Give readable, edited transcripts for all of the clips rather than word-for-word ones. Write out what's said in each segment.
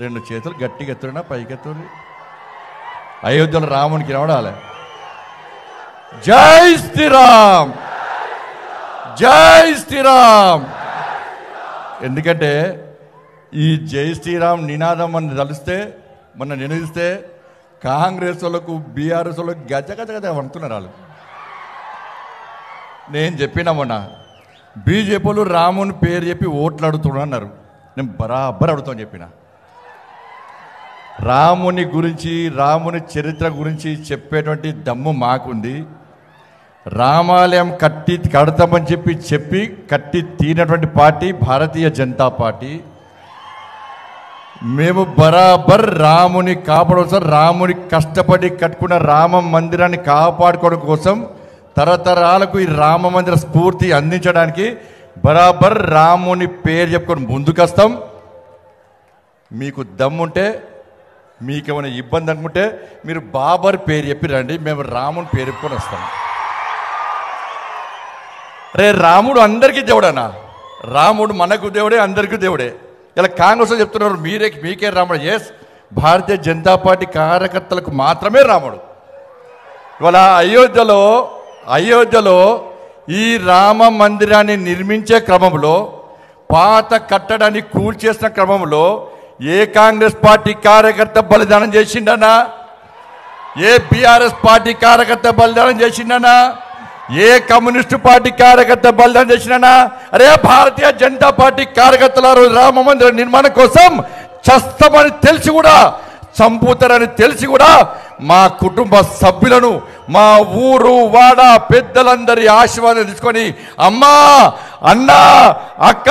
రెండు చేతులు గట్టిగా ఎత్తున్నా పైకి ఎత్తుని అయోధ్యలో రామునికి రావడాలి. జై శ్రీరామ్, జై శ్రీరామ్. ఎందుకంటే ఈ జై శ్రీరామ్ నినాదం మన తలిస్తే మొన్న నినదిస్తే కాంగ్రెస్ వాళ్ళకు బీఆర్ఎస్ వాళ్ళకు గజ గజ గజ వండుతున్నారు వాళ్ళు. నేను చెప్పినా మొన్న బీజేపీ వాళ్ళు రాముని పేరు చెప్పి ఓట్లు అడుగుతున్నా అన్నారు. నేను బరాబర్ అడుగుతాను చెప్పిన. రాముని గురించి రాముని చరిత్ర గురించి చెప్పేటువంటి దమ్ము మాకుంది. రామాలయం కడతామని చెప్పి కట్టి తీరినటువంటి పార్టీ భారతీయ జనతా పార్టీ. మేము బరాబర్ రాముని కాపాడడం, రాముని కష్టపడి కట్టుకున్న రామ మందిరాన్ని కాపాడుకోవడం కోసం తరతరాలకు ఈ రామ మందిర స్ఫూర్తి అందించడానికి బరాబర్ రాముని పేరు చెప్పుకొని ముందుకొస్తాం. మీకు దమ్ముంటే, మీకేమైనా ఇబ్బంది అనుకుంటే మీరు బాబర్ పేరు చెప్పి రండి, మేము రాముని పేరు చెప్పుకొని వస్తాం. రే రాముడు అందరికీ దేవుడనా? రాముడు మనకు దేవుడే, అందరికీ దేవుడే. ఇలా కాంగ్రెస్ చెప్తున్నారు మీకే రాముడు. ఎస్, భారతీయ జనతా పార్టీ కార్యకర్తలకు మాత్రమే రాముడు. ఇవాళ అయోధ్యలో ఈ రామ మందిరాన్ని నిర్మించే క్రమంలో, పాత కట్టడాన్ని కూల్చేసిన క్రమంలో ఏ కాంగ్రెస్ పార్టీ కార్యకర్త బలిదానం చేసిండనా? ఏ బీఆర్ఎస్ పార్టీ కార్యకర్త బలిదానం చేసిండనా? ఏ కమ్యూనిస్టు పార్టీ కార్యకర్త బలిదానం చేసినా? అరే భారతీయ జనతా పార్టీ కార్యకర్తల రామ మందిర నిర్మాణం కోసం చస్తామని తెలిసి కూడా, చంపుతారని తెలిసి కూడా మా కుటుంబ సభ్యులను, మా ఊరు వాడ పెద్దలందరి ఆశీర్వాదం తీసుకొని, అమ్మా, అన్నా, అక్క,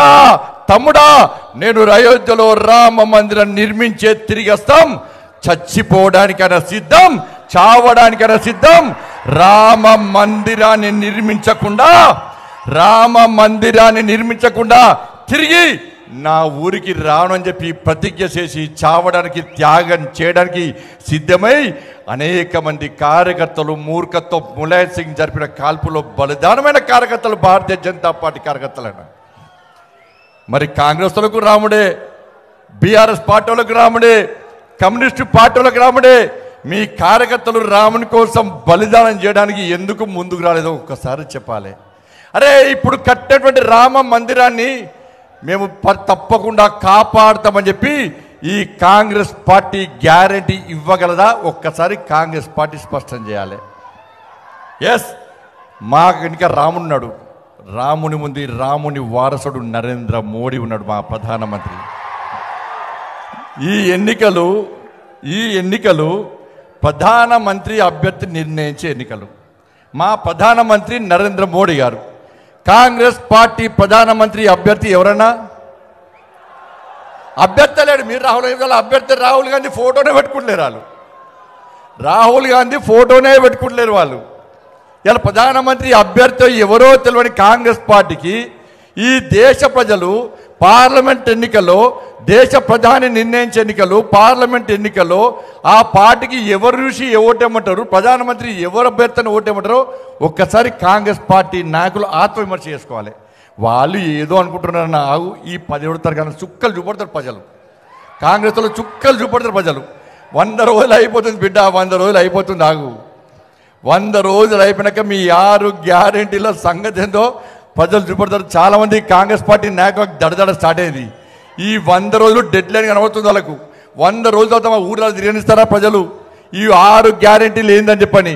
తమ్ముడా, నేను అయోధ్యలో రామ మందిరం నిర్మించే తిరిగి వస్తాం. చచ్చిపోవడానికైనా సిద్ధం, చావడానికైనా సిద్ధం. రామ మందిరాన్ని నిర్మించకుండా తిరిగి నా ఊరికి రావని చెప్పి ప్రతిజ్ఞ చేసి చావడానికి, త్యాగం చేయడానికి సిద్ధమై అనేక మంది కార్యకర్తలు మూర్ఖత్వం ములాయం సింగ్ జరిపిన కాల్పులో బలిదానమైన కార్యకర్తలు భారతీయ జనతా పార్టీ కార్యకర్తలైన. మరి కాంగ్రెస్ వాళ్ళకు రాముడే, బీఆర్ఎస్ పార్టీ వాళ్ళకు రాముడే, కమ్యూనిస్టు పార్టీ వాళ్ళకు రాముడే. మీ కార్యకర్తలు రాముని కోసం బలిదానం చేయడానికి ఎందుకు ముందుకు రాలేదో ఒక్కసారి చెప్పాలి. అరే ఇప్పుడు కట్టేటువంటి రామ మందిరాన్ని మేము తప్పకుండా కాపాడుతామని చెప్పి ఈ కాంగ్రెస్ పార్టీ గ్యారెంటీ ఇవ్వగలదా? ఒక్కసారి కాంగ్రెస్ పార్టీ స్పష్టం చేయాలి. ఎస్, మాకు ఇంకా రామున్నాడు. రాముని ముందు రాముని వారసుడు నరేంద్ర మోడీ ఉన్నాడు, మా ప్రధానమంత్రి. ఈ ఎన్నికలు ప్రధానమంత్రి అభ్యర్థి నిర్ణయించే ఎన్నికలు. మా ప్రధానమంత్రి నరేంద్ర మోడీ గారు. కాంగ్రెస్ పార్టీ ప్రధానమంత్రి అభ్యర్థి ఎవరన్నా? అభ్యర్థి లేడు. మీరు రాహుల్ గాంధీ అభ్యర్థి రాహుల్ గాంధీ ఫోటోనే పెట్టుకుంటలేరు వాళ్ళు. రాహుల్ గాంధీ ఫోటోనే పెట్టుకుంటలేరు వాళ్ళు. ఇలా ప్రధానమంత్రి అభ్యర్థి ఎవరో తెలియని కాంగ్రెస్ పార్టీకి ఈ దేశ ప్రజలు పార్లమెంట్ ఎన్నికల్లో, దేశ ప్రధాని నిర్ణయించే ఎన్నికలు, పార్లమెంట్ ఎన్నికల్లో ఆ పార్టీకి ఎవరు చూసి ఓటేమంటారు, ప్రధానమంత్రి ఎవరు అభ్యర్థిని ఓటేమంటారో ఒక్కసారి కాంగ్రెస్ పార్టీ నాయకులు ఆత్మవిమర్శ చేసుకోవాలి. వాళ్ళు ఏదో అనుకుంటున్నారు. ఆగు, ఈ 17వ తరగతి చుక్కలు చూపడతారు ప్రజలు. కాంగ్రెస్ వాళ్ళు చుక్కలు చూపడతారు ప్రజలు. 100 రోజులు అయిపోతుంది బిడ్డ, 100 రోజులు అయిపోతుంది. ఆగు, 100 రోజులు అయిపోయినాక మీ 6 గ్యారెంటీల సంగతి ఏందో ప్రజలు చూపడతారు. చాలా మంది కాంగ్రెస్ పార్టీ నాయకులకు దడదడ స్టార్ట్ అయింది. ఈ 100 రోజులు డెడ్ లైన్ కనబడుతుంది వాళ్ళకు. 100 రోజుల తర్వాత మా ఊళ్ళో తిరగనిస్తారా ప్రజలు ఈ 6 గ్యారెంటీలు ఏందని చెప్పని?